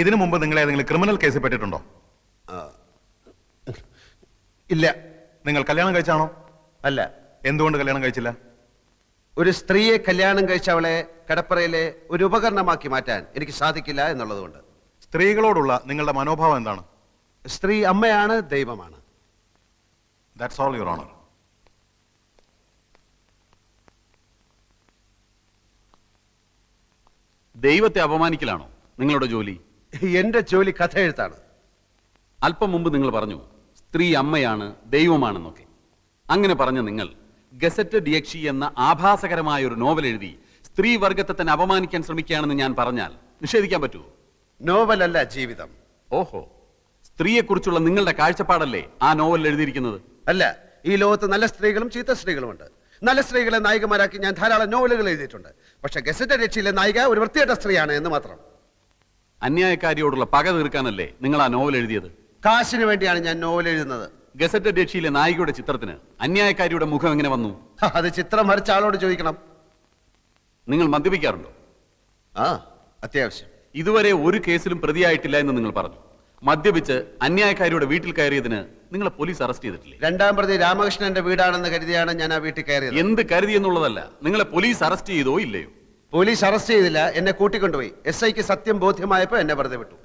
ഇതിനു മുമ്പ് നിങ്ങൾ ഏതെങ്കിലും ക്രിമിനൽ കേസിൽ പെട്ടിട്ടുണ്ടോ? ഇല്ല. നിങ്ങൾ കല്യാണം കഴിച്ചാണോ? അല്ല. എന്തുകൊണ്ട് കല്യാണം കഴിച്ചില്ല? ഒരു സ്ത്രീയെ കല്യാണം കഴിച്ചവളെ കടപ്പറയിലെ ഒരു ഉപകരണമാക്കി മാറ്റാൻ എനിക്ക് സാധിക്കില്ല എന്നുള്ളതുകൊണ്ട്. സ്ത്രീകളോടുള്ള നിങ്ങളുടെ മനോഭാവം എന്താണ്? സ്ത്രീ അമ്മയാണ്, ദൈവമാണ്. That's all, Your Honor. ദൈവത്തെ അപമാനിക്കലാണോ നിങ്ങളുടെ ജോലി? എന്റെ ജോലി കഥ എഴുത്താണ്. അല്പം മുമ്പ് നിങ്ങൾ പറഞ്ഞു സ്ത്രീ അമ്മയാണ്, ദൈവമാണെന്നൊക്കെ. അങ്ങനെ പറഞ്ഞ നിങ്ങൾ ഗസറ്റ് ഡിയക്ഷി എന്ന ആഭാസകരമായ ഒരു നോവൽ എഴുതി സ്ത്രീ വർഗത്തെ തന്നെ അപമാനിക്കാൻ ശ്രമിക്കുകയാണെന്ന് ഞാൻ പറഞ്ഞാൽ നിഷേധിക്കാൻ പറ്റുമോ? നോവലല്ല, ജീവിതം. ഓഹോ, സ്ത്രീയെക്കുറിച്ചുള്ള നിങ്ങളുടെ കാഴ്ചപ്പാടല്ലേ ആ നോവലിൽ എഴുതിയിരിക്കുന്നത്? അല്ല, ഈ ലോകത്ത് നല്ല സ്ത്രീകളും ചീത്ത സ്ത്രീകളുമുണ്ട്. നല്ല സ്ത്രീകളെ നായികമാരാക്കി ഞാൻ ധാരാളം നോവലുകൾ എഴുതിയിട്ടുണ്ട്. പക്ഷെ ഗസറ്റ് രക്ഷയിലെ നായിക ഒരു വൃത്തികെട്ട സ്ത്രീയാണ് എന്ന് മാത്രം. അന്യായക്കാരിയോടുള്ള പക തീർക്കാനല്ലേ നിങ്ങൾ ആ നോവൽ എഴുതിയത്? കാശിന് വേണ്ടിയാണ് ഞാൻ നോവൽ എഴുതുന്നത്. ഗസറ്റ് രക്ഷയിലെ നായികയുടെ ചിത്രത്തിന് അന്യായക്കാരിയുടെ മുഖം എങ്ങനെ വന്നു? അത് ചിത്രം വരച്ച ആളോട് ചോദിക്കണം. നിങ്ങൾ മദ്യപിക്കാറുണ്ടോ? അത്യാവശ്യം. ഇതുവരെ ഒരു കേസിലും പ്രതിയായിട്ടില്ല എന്ന് നിങ്ങൾ പറഞ്ഞു. മദ്യപിച്ച് അന്യായക്കാരിയുടെ വീട്ടിൽ കയറിയതിന് നിങ്ങളെ പോലീസ് അറസ്റ്റ് ചെയ്തിട്ടില്ലേ? രണ്ടാം പ്രതി രാമകൃഷ്ണന്റെ വീടാണെന്ന് കരുതിയാണ് ഞാൻ ആ വീട്ടിൽ കയറിയത്. എന്ത് കരുതി എന്നുള്ളതല്ല, നിങ്ങളെ പോലീസ് അറസ്റ്റ് ചെയ്തോ ഇല്ലയോ? പോലീസ് അറസ്റ്റ് ചെയ്തില്ല, എന്നെ കൂട്ടിക്കൊണ്ടുപോയി. SIക്ക് സത്യം ബോധ്യമായപ്പോ എന്നെ വെറുതെ വിട്ടു.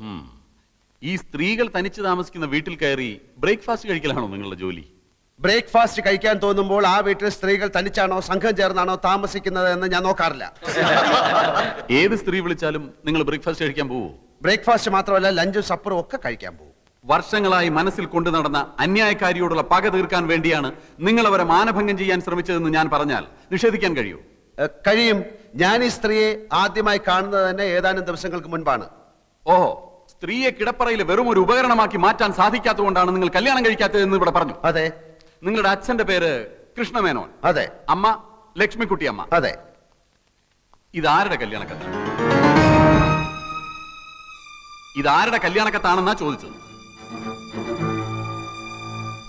ഈ സ്ത്രീകൾ തനിച്ച് താമസിക്കുന്ന വീട്ടിൽ കയറി ബ്രേക്ക്ഫാസ്റ്റ് കഴിക്കലാണോ നിങ്ങളുടെ ജോലി? ബ്രേക്ക്ഫാസ്റ്റ് കഴിക്കാൻ തോന്നുമ്പോൾ ആ വീട്ടിൽ സ്ത്രീകൾ തനിച്ചാണോ സംഘം ചേർന്നാണോ താമസിക്കുന്നത് എന്ന് ഞാൻ നോക്കാറില്ല. ഏത് സ്ത്രീ വിളിച്ചാലും നിങ്ങൾ ബ്രേക്ക്ഫാസ്റ്റ് കഴിക്കാൻ പോവോ? ബ്രേക്ക്ഫാസ്റ്റ് മാത്രമല്ല, ലഞ്ചും സപ്പറും ഒക്കെ കഴിക്കാൻ പോകും. വർഷങ്ങളായി മനസ്സിൽ കൊണ്ടു നടന്ന അന്യായക്കാരിയോടുള്ള പക തീർക്കാൻ വേണ്ടിയാണ് നിങ്ങൾ അവരെ മാനഭംഗം ചെയ്യാൻ ശ്രമിച്ചതെന്ന് ഞാൻ പറഞ്ഞാൽ നിഷേധിക്കാൻ കഴിയൂ? കഴിയും. ഞാൻ ഈ സ്ത്രീയെ ആദ്യമായി കാണുന്നത് തന്നെ ഏതാനും ദിവസങ്ങൾക്ക് മുൻപാണ്. ഓഹോ, സ്ത്രീയെ കിടപ്പറയിൽ വെറും ഒരു ഉപകരണമാക്കി മാറ്റാൻ സാധിക്കാത്തതുകൊണ്ടാണ് നിങ്ങൾ കല്യാണം കഴിക്കാത്തതെന്ന് ഇവിടെ പറഞ്ഞു. അതെ. നിങ്ങളുടെ അച്ഛന്റെ പേര് കൃഷ്ണമേനോൻ. അതെ. അമ്മ ലക്ഷ്മിക്കുട്ടി അമ്മ. അതെ. ഇതാരുടെ കല്യാണക്കത്താണ്? ഇതാരുടെ കല്യാണക്കത്താണെന്നാ ചോദിച്ചത്.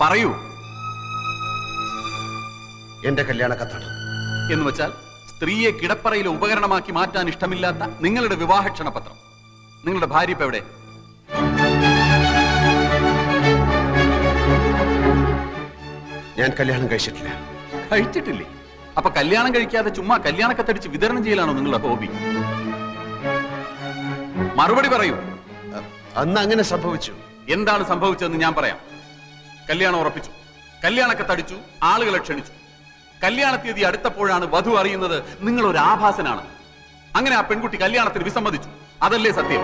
പറയൂ. എന്റെ കല്യാണക്കത്താണ്. എന്ന് വെച്ചാൽ സ്ത്രീയെ കിടപ്പറയിലെ ഉപകരണമാക്കി മാറ്റാൻ ഇഷ്ടമില്ലാത്ത നിങ്ങളുടെ വിവാഹ ക്ഷണപത്രം. നിങ്ങളുടെ ഭാര്യ ഇപ്പൊ എവിടെ? ഞാൻ കല്യാണം കഴിച്ചിട്ടില്ല. കഴിച്ചിട്ടില്ലേ? അപ്പൊ കല്യാണം കഴിക്കാതെ ചുമ്മാ കല്യാണക്കത്തടിച്ച് വിതരണം ചെയ്യലാണോ നിങ്ങളുടെ ഹോബി? മറുപടി പറയൂ. അന്ന് അങ്ങനെ സംഭവിച്ചു. എന്താണ് സംഭവിച്ചതെന്ന് ഞാൻ പറയാം. കല്യാണം ഉറപ്പിച്ചു, കല്യാണക്കത്തടിച്ചു, ആളുകളെ ക്ഷണിച്ചു. കല്യാണ തീയതി അടുത്തപ്പോഴാണ് വധു അറിയുന്നത് നിങ്ങൾ ഒരു ആഭാസനാണ്. അങ്ങനെ ആ പെൺകുട്ടി കല്യാണത്തിന് വിസമ്മതിച്ചു. അതല്ലേ സത്യം?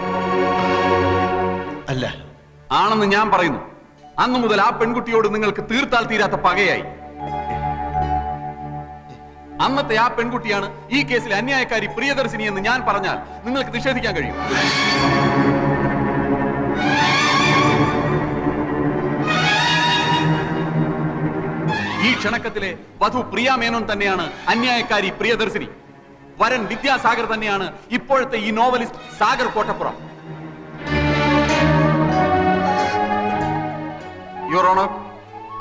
അല്ല. ആണെന്ന് ഞാൻ പറയുന്നു. അന്നു മുതൽ ആ പെൺകുട്ടിയോട് നിങ്ങൾക്ക് തീർത്താൽ തീരാത്ത പകയായി. അന്നത്തെ ആ പെൺകുട്ടിയാണ് ഈ കേസിൽ അന്യായക്കാരി പ്രിയദർശിനി എന്ന് ഞാൻ പറഞ്ഞാൽ നിങ്ങൾക്ക് നിഷേധിക്കാൻ കഴിയും? ഈ ക്ഷണക്കത്തിലെ വധു പ്രിയ മേനോൻ തന്നെയാണ് അന്യായക്കാരി പ്രിയദർശിനി. വരൻ വിദ്യാസാഗർ തന്നെയാണ് ഇപ്പോഴത്തെ ഈ novelist Sagar Kottappuram. Your honour,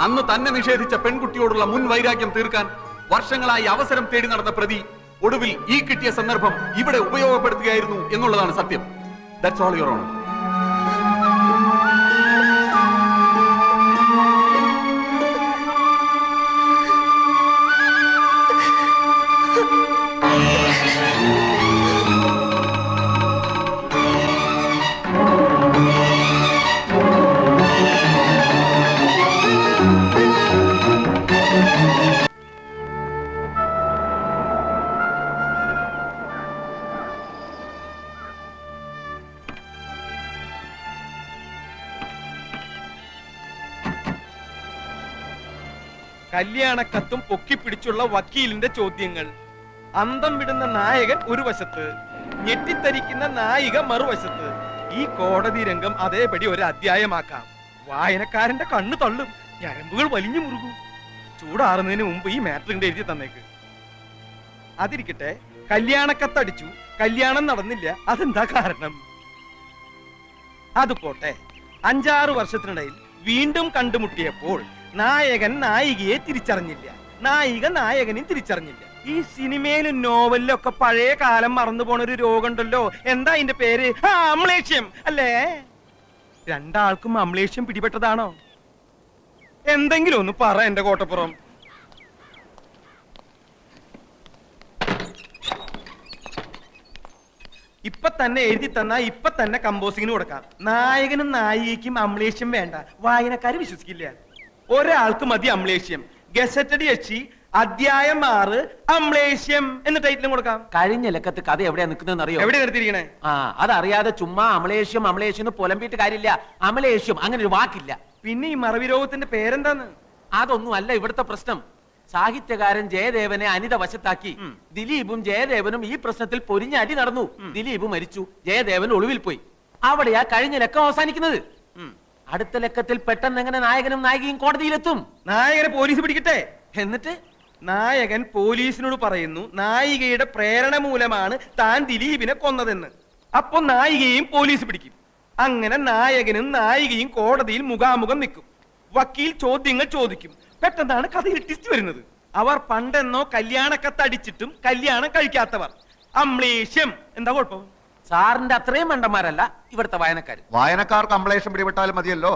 അന്ന് തന്നെ നിഷേധിച്ച പെൺകുട്ടിയോടുള്ള മുൻ വൈരാഗ്യം തീർക്കാൻ വർഷങ്ങളായി അവസരം തേടി നടന്ന പ്രതി ഒടുവിൽ ഈ കിട്ടിയ സന്ദർഭം ഇവിടെ ഉപയോഗപ്പെടുത്തുകയായിരുന്നു എന്നുള്ളതാണ് സത്യം. That's all, your honour. കല്യാണക്കത്തും പൊക്കിപ്പിടിച്ചുള്ള വക്കീലിന്റെ ചോദ്യങ്ങൾ. അന്തം വിടുന്ന നായകൻ ഒരു വശത്ത്, ഞെട്ടിത്തരിക്കുന്ന നായിക മറുവശത്ത്. ഈ കോടതി രംഗം അതേപടി ഒരു അധ്യായമാക്കാം. വായനക്കാരന്റെ കണ്ണു തള്ളും, ഞരമ്പുകൾ വലിഞ്ഞു മുറുകും. ചൂടാറുന്നതിന് മുമ്പ് ഈ മാറ്ററിന്റെ എഴുതി തന്നേക്ക്. അതിരിക്കട്ടെ, കല്യാണക്കത്തടിച്ചു, കല്യാണം നടന്നില്ല. അതെന്താ കാരണം? അത് പോട്ടെ. 5-6 വർഷത്തിനിടയിൽ വീണ്ടും കണ്ടുമുട്ടിയപ്പോൾ നായകൻ നായികയെ തിരിച്ചറിഞ്ഞില്ല, നായിക നായകനെയും തിരിച്ചറിഞ്ഞില്ല. ഈ സിനിമയിലും നോവലിലും ഒക്കെ പഴയ കാലം മറന്നു പോണ ഒരു രോഗമുണ്ടല്ലോ, എന്താ അതിന്റെ പേര്? അമ്ലേഷ്യം അല്ലേ? രണ്ടാൾക്കും അമ്ലേഷ്യം പിടിപെട്ടതാണോ? എന്തെങ്കിലും ഒന്ന് പറ എന്റെ കോട്ടപ്പുറം. ഇപ്പൊ തന്നെ എഴുതി തന്നാ ഇപ്പൊ തന്നെ കമ്പോസിങ്ങിന് കൊടുക്കാം. നായകനും നായികയ്ക്കും അമ്ലേഷ്യം വേണ്ട, വായനക്കാര് വിശ്വസിക്കില്ല. ഒരാൾക്ക് മതി അമ്ലേഷ്യം. ഗസറ്റഡ് യക്ഷി അധ്യായം 6 അമ്ലേഷ്യം എന്ന ടൈറ്റിലും കൊടുക്കാം. കഴിഞ്ഞ ലക്കത്ത് കഥ എവിടെയാ നിൽക്കുന്നതെന്ന് അറിയോ? എവിടെ നിർത്തിയിരിക്കണേ? ആ അതറിയാതെ ചുമ്മാ അമലേഷ്യം അമലേഷ്യം എന്ന് പുലമ്പിയിട്ട് കാര്യമില്ല. അമലേഷ്യം അങ്ങനെ ഒരു വാക്കില്ല. പിന്നെ ഈ മറവി രോഗത്തിന്റെ പേരെന്താന്ന്? അതൊന്നും അല്ല ഇവിടുത്തെ പ്രശ്നം. സാഹിത്യകാരൻ ജയദേവനെ അനിത വശത്താക്കി ദിലീപും ജയദേവനും ഈ പ്രശ്നത്തിൽ പൊരിഞ്ഞടി നടന്നു. ദിലീപ് മരിച്ചു, ജയദേവൻ ഒളിവിൽ പോയി. അവിടെയാ കഴിഞ്ഞ ലക്കം അവസാനിക്കുന്നത്. അടുത്ത ലക്കത്തിൽ പെട്ടെന്ന് എങ്ങനെ നായകനും നായികയും കോടതിയിലെത്തും? നായകനെ പോലീസ് പിടിക്കട്ടെ. എന്നിട്ട് നായകൻ പോലീസിനോട് പറയുന്നു നായികയുടെ പ്രേരണ മൂലമാണ് താൻ ദിലീപിനെ കൊന്നതെന്ന്. അപ്പൊ നായികയും പോലീസ് പിടിക്കും. അങ്ങനെ നായകനും നായികയും കോടതിയിൽ മുഖാമുഖം നിൽക്കും. വക്കീൽ ചോദ്യങ്ങൾ ചോദിക്കും. പെട്ടെന്നാണ് കഥയിൽ ട്വിസ്റ്റ് വരുന്നത്. അവർ പണ്ടെന്നോ കല്യാണക്കത്തടിച്ചിട്ടും കല്യാണം കഴിക്കാത്തവർ. അമ്ലേഷ്യം. എന്താ കുഴപ്പം? സാറിന്റെ അത്രയും മണ്ടന്മാരല്ല ഇവിടുത്തെ വായനക്കാര്. വായനക്കാർക്ക് അമ്ലേഷം പിടിപെട്ടാലും മതിയല്ലോ.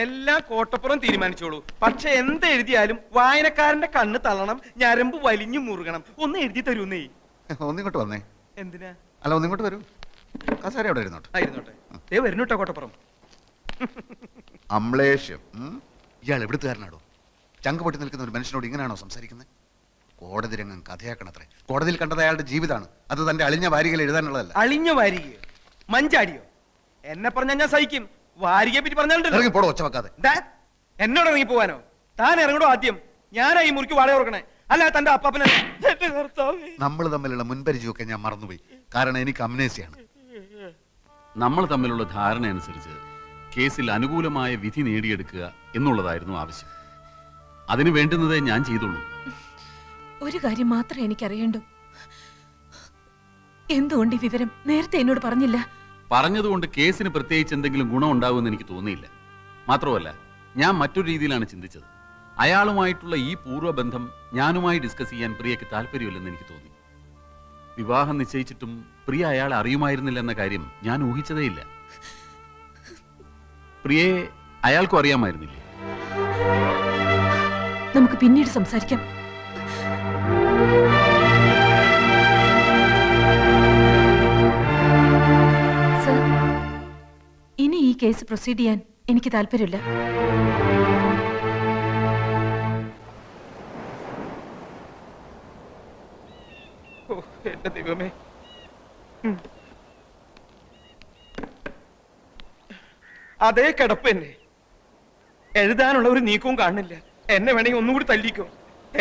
എല്ലാം കോട്ടപ്പുറം തീരുമാനിച്ചോളൂ. പക്ഷെ എന്തെഴുതിയാലും വായനക്കാരന്റെ കണ്ണ് തള്ളണം, ഞരമ്പ് വലിഞ്ഞു മുറുകണം. ഒന്ന് എഴുതി തരൂന്നേ. ഒന്നിങ്ങോട്ട് വന്നേ. എന്തിനാ? അല്ല ഒന്നിങ്ങോട്ട് വരൂ. കസേര അവിടെ ഇരുന്നോട്ടെ. ആയിരുന്നോട്ടെ. വരുന്നുട്ടോ കോട്ടപ്പുറം. അമ്ലേഷ്യം. ഇയാൾ എവിടുത്തുകാരനാടോ? ചങ്ക് പൊട്ടി നിൽക്കുന്ന ഒരു മനുഷ്യനോട് ഇങ്ങനെയാണോ സംസാരിക്കുന്നത്? കോടതി രംഗം കഥയാക്കണത്രേ. കോടതിയിൽ കണ്ടത് അയാളുടെ ജീവിതമാണ്. അത് തന്റെ അളിഞ്ഞ വാരികയിൽ എഴുതാനുള്ളതല്ല. അളിഞ്ഞ വാരികയോ മഞ്ചാടിയോ? എന്നെ പറഞ്ഞാൽ ഞാൻ സഹിക്കും. വാരികയെ പറ്റി പറഞ്ഞാലുണ്ടല്ലോ. ഇറങ്ങി പോടോ ഒച്ച വെക്കാതെ. എന്നോട് ഇറങ്ങി പോവാനോ? താൻ ഇറങ്ങടോ ആദ്യം. ഞാനാ ഈ മുറിക്ക് വാടക കൊടുക്കണേ, അല്ല തന്റെ അപ്പാപ്പനല്ല. നമ്മൾ തമ്മിലുള്ള മുൻപരിചയമൊക്കെ ഞാൻ മറന്നുപോയി. കാരണം എനിക്ക് അമ്നേസിയാണ്. നമ്മൾ തമ്മിലുള്ള ധാരണ അനുസരിച്ച് കേസിൽ അനുകൂലമായ വിധി നേടിയെടുക്കുക എന്നുള്ളതായിരുന്നു ആവശ്യം. അതിന് വേണ്ടുന്നതേ ഞാൻ ചെയ്തുള്ളൂ. ഒരു കാര്യം മാത്രമേ എനിക്കറിയണ്ടൂ. എന്തുകൊണ്ട് ഈ വിവരം നേരത്തെ എന്നോട് പറഞ്ഞില്ല? പറഞ്ഞതുകൊണ്ട് കേസിന് പ്രത്യേകിച്ച് എന്തെങ്കിലും ഗുണം ഉണ്ടാകുമെന്ന് എനിക്ക് തോന്നിയില്ല. മാത്രമല്ല, ഞാൻ മറ്റൊരു രീതിയിലാണ് ചിന്തിച്ചത്. അയാളുമായിട്ടുള്ള ഈ പൂർവ്വബന്ധം ഞാനുമായി ഡിസ്കസ് ചെയ്യാൻ പ്രിയക്ക് താല്പര്യമില്ലെന്ന് എനിക്ക് തോന്നി. വിവാഹം നിശ്ചയിച്ചിട്ടും പ്രിയ അയാളെ അറിയുമായിരുന്നില്ലെന്ന കാര്യം ഞാൻ ഊഹിച്ചതേയില്ല. പ്രിയയെ അയാൾക്കും അറിയാമായിരുന്നില്ലേ? നമുക്ക് പിന്നീട് സംസാരിക്കാം. സർ, ഇനി ഈ കേസ് പ്രൊസീഡ് ചെയ്യാൻ എനിക്ക് താല്പര്യമില്ല. എന്റെ ദൈവമേ. അതേ കിടപ്പ് തന്നെ. എഴുതാനുള്ള ഒരു നീക്കവും കാണുന്നില്ല. എന്നെ വേണമെങ്കിൽ ഒന്നുകൂടി തല്ലിക്കോ.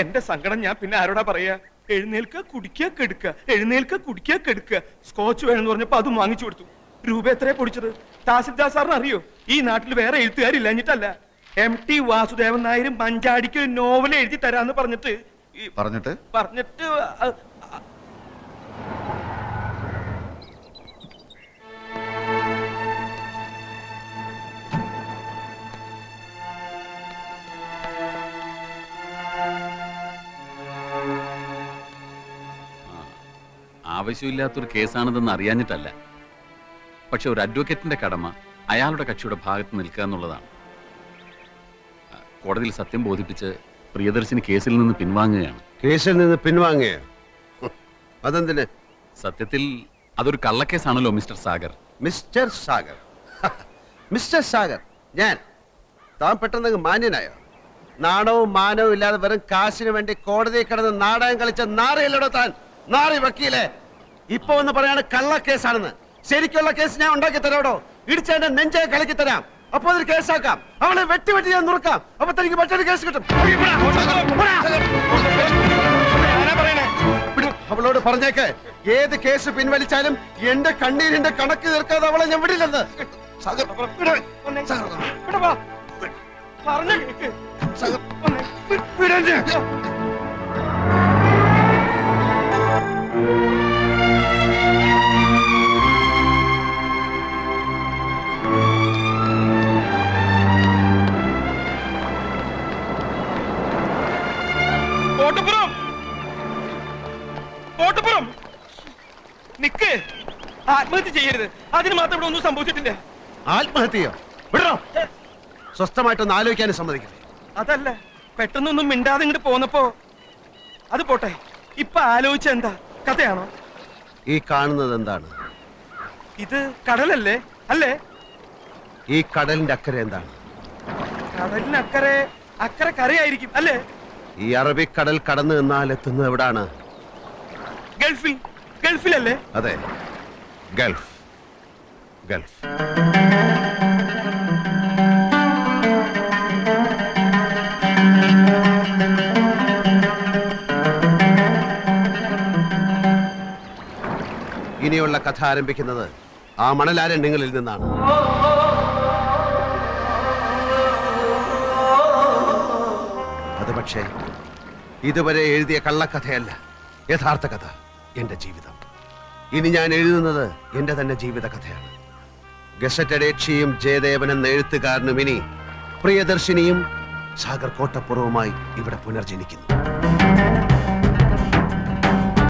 എന്റെ സങ്കടം ഞാൻ പിന്നെ ആരോടാ പറയാ? എഴുന്നേൽക്ക കുടിക്കുക കെടുക്കുക, എഴുന്നേൽക്ക കുടിക്കുക കെടുക്കുക. സ്കോച്ച് വേണമെന്ന് പറഞ്ഞപ്പോ അതും വാങ്ങിച്ചു കൊടുത്തു. രൂപ എത്രയാ പൊടിച്ചത്? തഹസിൽദാർ സാറിന് അറിയോ? ഈ നാട്ടിൽ വേറെ എഴുത്തുകാരില്ലഞ്ഞിട്ടല്ല. MT വാസുദേവൻ നായർ മഞ്ചാടിക്ക് ഒരു നോവൽ എഴുതി തരാന്ന് പറഞ്ഞിട്ട് ആവശ്യമില്ലാത്തൊരു കേസാണിതെന്ന് അറിയാഞ്ഞിട്ടല്ല. പക്ഷെ ഒരു അഡ്വക്കേറ്റിന്റെ കടമ അയാളുടെ കക്ഷിയുടെ ഭാഗത്ത് നിൽക്കുക എന്നുള്ളതാണ്. കോടതിയിൽ സത്യം ബോധിപ്പിച്ച് പ്രിയദർശിനി കേസിൽ നിന്ന് പിൻവാങ്ങുകയാണ്. കേസിൽ നിന്ന് പിൻവാങ്ങുകയോ? അതെന്തിന്? സത്യത്തിൽ അതൊരു കള്ളക്കേസാണല്ലോ mister Sagar. Mister Sagar? Mister Sagar ഞാൻ? താൻ പെട്ടെന്ന് മാന്യനായോ? നാണവും മാനവും ഇല്ലാതെ വെറും കാശിന് വേണ്ടി കോടതിയിൽ കിടന്ന് നാടകം കളിച്ച നാറിയല്ലടോ താൻ. നാറി വക്കീലെ, ഇപ്പൊ ഒന്ന് പറയാണ് കള്ളക്കേസാണെന്ന്. ശരിക്കുള്ള കേസ് ഞാൻ ഉണ്ടാക്കി തരാടോ. ഇടിച്ചതിന്റെ നെഞ്ചെ കളിക്കി തരാം. അപ്പൊ അതൊരു കേസാക്കാം. അവളെ വെട്ടി വെട്ടി ഞാൻ നുറുക്കാം. അപ്പൊ തനിക്ക് മറ്റൊരു കേസ് കിട്ടും. അവളോട് പറഞ്ഞേക്ക്, ഏത് കേസ് പിൻവലിച്ചാലും എന്റെ കണ്ണീരിന്റെ കണക്ക് തീർക്കാതെ അവളെ ഞാൻ വിടില്ലെന്ന്. പറഞ്ഞ നിക്ക്, ആത്മഹത്യ ചെയ്യരുത്. അതിന് മാത്രം ഇവിടെ ഒന്നും സംഭവിച്ചിട്ടില്ല. ആത്മഹത്യയോ? വിടറോ. സ്വസ്ഥമായിട്ടൊന്ന് ആലോചിക്കാനും സമ്മതിക്കില്ലേ? അതല്ല, പെട്ടെന്നൊന്നും മിണ്ടാതെ ഇങ്ങോട്ട് പോന്നപ്പോ. അത് പോട്ടെ, ഇപ്പൊ ആലോചിച്ച എന്താ? കഥയാണോ? ഈ കാണുന്നത് എന്താണ്? ഇത് കടലല്ലേ? അല്ലേ? ഈ കടലിന്റെ അക്കരെ എന്താണ്? കടലിനക്കരെ അക്കരെ കരയായിരിക്കും അല്ലേ? ഈ അറബിക്കടൽ കടന്നു നിന്നാൽ എത്തുന്നത് എവിടാണ്? ഗൾഫിൽ. ഗൾഫിലല്ലേ? അതെ, ഗൾഫ്. ഗൾഫ്. ഇനിയുള്ള കഥ ആരംഭിക്കുന്നത് ആ മണലാരണ്യങ്ങളിൽ നിന്നാണ്. അത് പക്ഷേ ഇതുവരെ എഴുതിയ കള്ളക്കഥയല്ല, യഥാർത്ഥ കഥ, എന്റെ ജീവിതം. ഇനി ഞാൻ എഴുതുന്നത് എന്റെ തന്നെ ജീവിത കഥയാണ്. ഗസറ്റഡ് യക്ഷിയും ജയദേവൻ എന്ന എഴുത്തുകാരനും ഇനി പ്രിയദർശിനിയും സാഗർ കോട്ടപ്പുറവുമായി ഇവിടെ പുനർജനിക്കുന്നു.